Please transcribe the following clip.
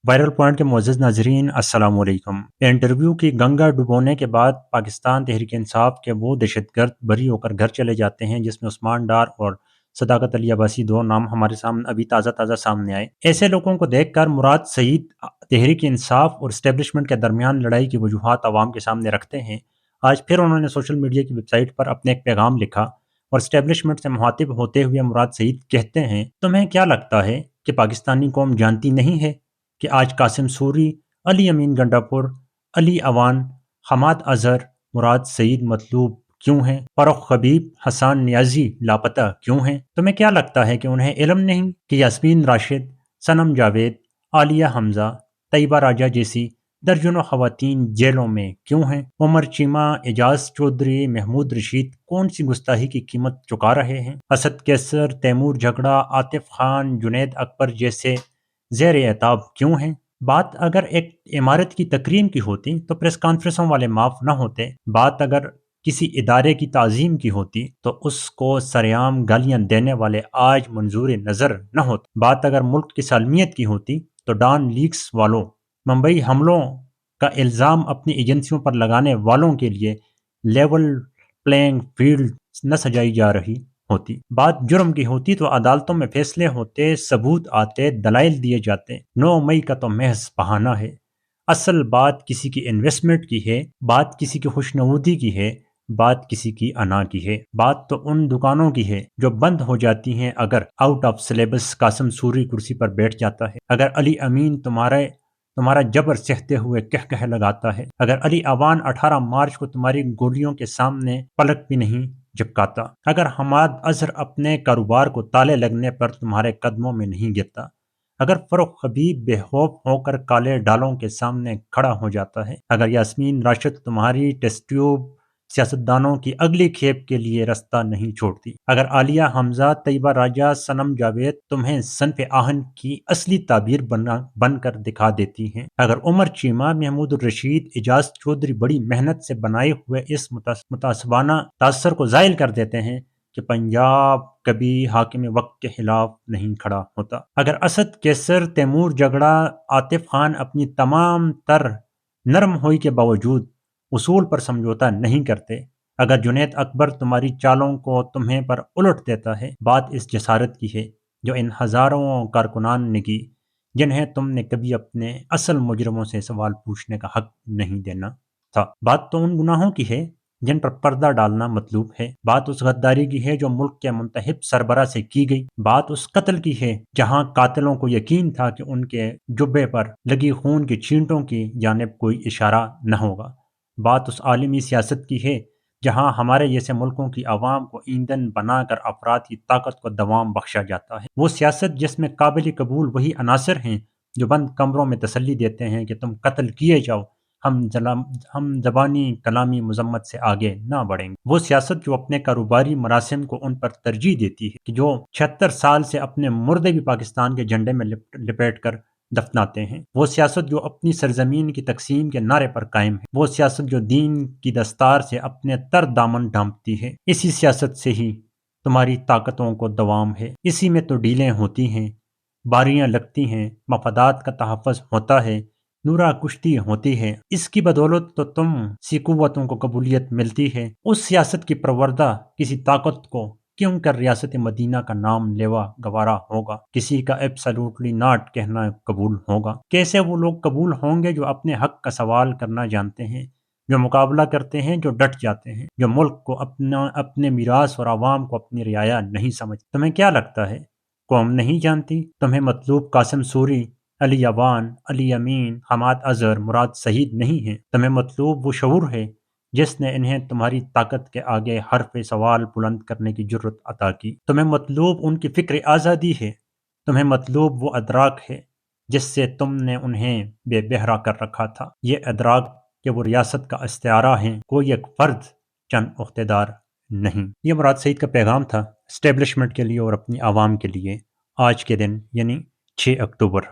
Viral point کے معزز ناظرین السلام علیکم۔ انٹرویو کی گنگا ڈبونے کے بعد پاکستان تحریک انصاف کے وہ دہشت گرد بری ہو کر گھر چلے جاتے ہیں، جس میں عثمان ڈار اور صداقت علی عباسی دو نام ہمارے سامنے ابھی تازہ سامنے آئے۔ ایسے لوگوں کو دیکھ کر مراد سعید تحریک انصاف اور اسٹیبلشمنٹ کے درمیان لڑائی کی وجوہات عوام کے سامنے رکھتے ہیں۔ آج پھر انہوں نے سوشل میڈیا کی ویب سائٹ پر اپنے ایک پیغام لکھا اور اسٹیبلشمنٹ سے مخاطب ہوتے ہوئے مراد سعید کہتے ہیں، تمہیں کیا لگتا ہے کہ پاکستانی قوم جانتی نہیں ہے کہ آج قاسم سوری، علی امین گنڈاپور، علی اوان، حماد اظہر، مراد سعید مطلوب کیوں ہیں؟ فاروق حبیب، حسان نیازی لاپتہ کیوں ہیں؟ تمہیں کیا لگتا ہے کہ انہیں علم نہیں کہ یاسمین راشد، صنم جاوید، عالیہ حمزہ، طیبہ راجہ جیسی درجنوں خواتین جیلوں میں کیوں ہیں؟ عمر چیمہ، اعجاز چودھری، محمود رشید کون سی گستاخی کی قیمت چکا رہے ہیں؟ اسد کیسر، تیمور جھگڑا، عاطف خان، جنید اکبر جیسے زیر اعتاب کیوں ہیں؟ بات اگر ایک عمارت کی تکریم کی ہوتی تو پریس کانفرنسوں والے معاف نہ ہوتے۔ بات اگر کسی ادارے کی تعظیم کی ہوتی تو اس کو سرعام گالیاں دینے والے آج منظور نظر نہ ہوتے۔ بات اگر ملک کی سالمیت کی ہوتی تو ڈان لیکس والوں، ممبئی حملوں کا الزام اپنی ایجنسیوں پر لگانے والوں کے لیے لیول پلینگ فیلڈ نہ سجائی جا رہی ہوتی۔ بات جرم کی ہوتی تو عدالتوں میں فیصلے ہوتے، ثبوت آتے، دلائل دیے جاتے۔ 9 مئی کا تو محض بہانہ ہے۔ اصل بات کسی کی انویسٹمنٹ کی ہے، بات کسی کی خوشنودی کی ہے، بات کسی کی انا کی ہے۔ بات تو ان دکانوں کی ہے جو بند ہو جاتی ہیں اگر out of syllabus Qasim sorry کرسی پر بیٹھ جاتا ہے، اگر علی امین تمہارا جبر سہتے ہوئے کہہ لگاتا ہے، اگر علی اوان 18 مارچ کو تمہاری گولیوں کے سامنے پلک بھی نہیں جھپکاتا، اگر حماد اظہر اپنے کاروبار کو تالے لگنے پر تمہارے قدموں میں نہیں گرتا، اگر فاروق حبیب بے خوف ہو کر کالے ڈالوں کے سامنے کھڑا ہو جاتا ہے، اگر یاسمین راشد تمہاری ٹیسٹ ٹیوب سیاستدانوں کی اگلی کھیپ کے لیے راستہ نہیں چھوڑتی، اگر عالیہ حمزہ، طیبہ راجہ، صنم جاوید تمہیں صنف آہن کی اصلی تعبیر بن کر دکھا دیتی ہیں، اگر عمر چیمہ، محمود الرشید، اعجاز چودھری بڑی محنت سے بنائے ہوئے اس متعصبانہ تاثر کو زائل کر دیتے ہیں کہ پنجاب کبھی حاکم وقت کے خلاف نہیں کھڑا ہوتا، اگر اسد کیسر، تیمور جھگڑا، عاطف خان اپنی تمام تر نرم ہوئی کے باوجود اصول پر سمجھوتا نہیں کرتے، اگر جنید اکبر تمہاری چالوں کو تمہیں پر الٹ دیتا ہے، بات اس جسارت کی ہے جو ان ہزاروں کارکنان نے کی جنہیں تم نے کبھی اپنے اصل مجرموں سے سوال پوچھنے کا حق نہیں دینا تھا۔ بات تو ان گناہوں کی ہے جن پر پردہ ڈالنا مطلوب ہے، بات اس غداری کی ہے جو ملک کے منتخب سربراہ سے کی گئی، بات اس قتل کی ہے جہاں قاتلوں کو یقین تھا کہ ان کے جبے پر لگی خون کی چھینٹوں کی جانب کوئی اشارہ نہ ہوگا، بات اس عالمی سیاست کی ہے جہاں ہمارے جیسے ملکوں کی عوام کو ایندھن بنا کر افراد کی طاقت کو دوام بخشا جاتا ہے، وہ سیاست جس میں قابل قبول وہی عناصر ہیں جو بند کمروں میں تسلی دیتے ہیں کہ تم قتل کیے جاؤ، ہم زبانی کلامی مذمت سے آگے نہ بڑھیں گے، وہ سیاست جو اپنے کاروباری مراسم کو ان پر ترجیح دیتی ہے کہ جو 76 سال سے اپنے مردے بھی پاکستان کے جھنڈے میں لپیٹ کر دفناتے ہیں، وہ سیاست جو اپنی سرزمین کی تقسیم کے نعرے پر قائم ہے، وہ سیاست جو دین کی دستار سے اپنے تر دامن ڈھانپتی ہے، اسی سیاست سے ہی تمہاری طاقتوں کو دوام ہے، اسی میں تو ڈیلیں ہوتی ہیں، باریاں لگتی ہیں، مفادات کا تحفظ ہوتا ہے، نورا کشتی ہوتی ہے، اس کی بدولت تو تم سی قوتوں کو قبولیت ملتی ہے، اس سیاست کی پروردہ کسی طاقت کو کیوں کر ریاست مدینہ کا نام لیوا گوارا ہوگا، کسی کا ایبسلیوٹلی ناٹ کہنا قبول ہوگا؟ کیسے وہ لوگ قبول ہوں گے جو اپنے حق کا سوال کرنا جانتے ہیں، جو مقابلہ کرتے ہیں، جو ڈٹ جاتے ہیں، جو ملک کو اپنے میراث اور عوام کو اپنی رعایا نہیں سمجھتے؟ تمہیں کیا لگتا ہے قوم نہیں جانتی؟ تمہیں مطلوب قاسم سوری، علی اوان، علی امین، حماد اظہر، مراد سعید نہیں ہیں، تمہیں مطلوب وہ شعور ہے جس نے انہیں تمہاری طاقت کے آگے حرف سوال بلند کرنے کی جرت عطا کی، تمہیں مطلوب ان کی فکر آزادی ہے، تمہیں مطلوب وہ ادراک ہے جس سے تم نے انہیں بے بہرا کر رکھا تھا، یہ ادراک کہ وہ ریاست کا استعارہ ہیں، کوئی ایک فرد چند عہدیدار نہیں۔ یہ مراد سعید کا پیغام تھا اسٹیبلشمنٹ کے لیے اور اپنی عوام کے لیے آج کے دن یعنی 6 اکتوبر۔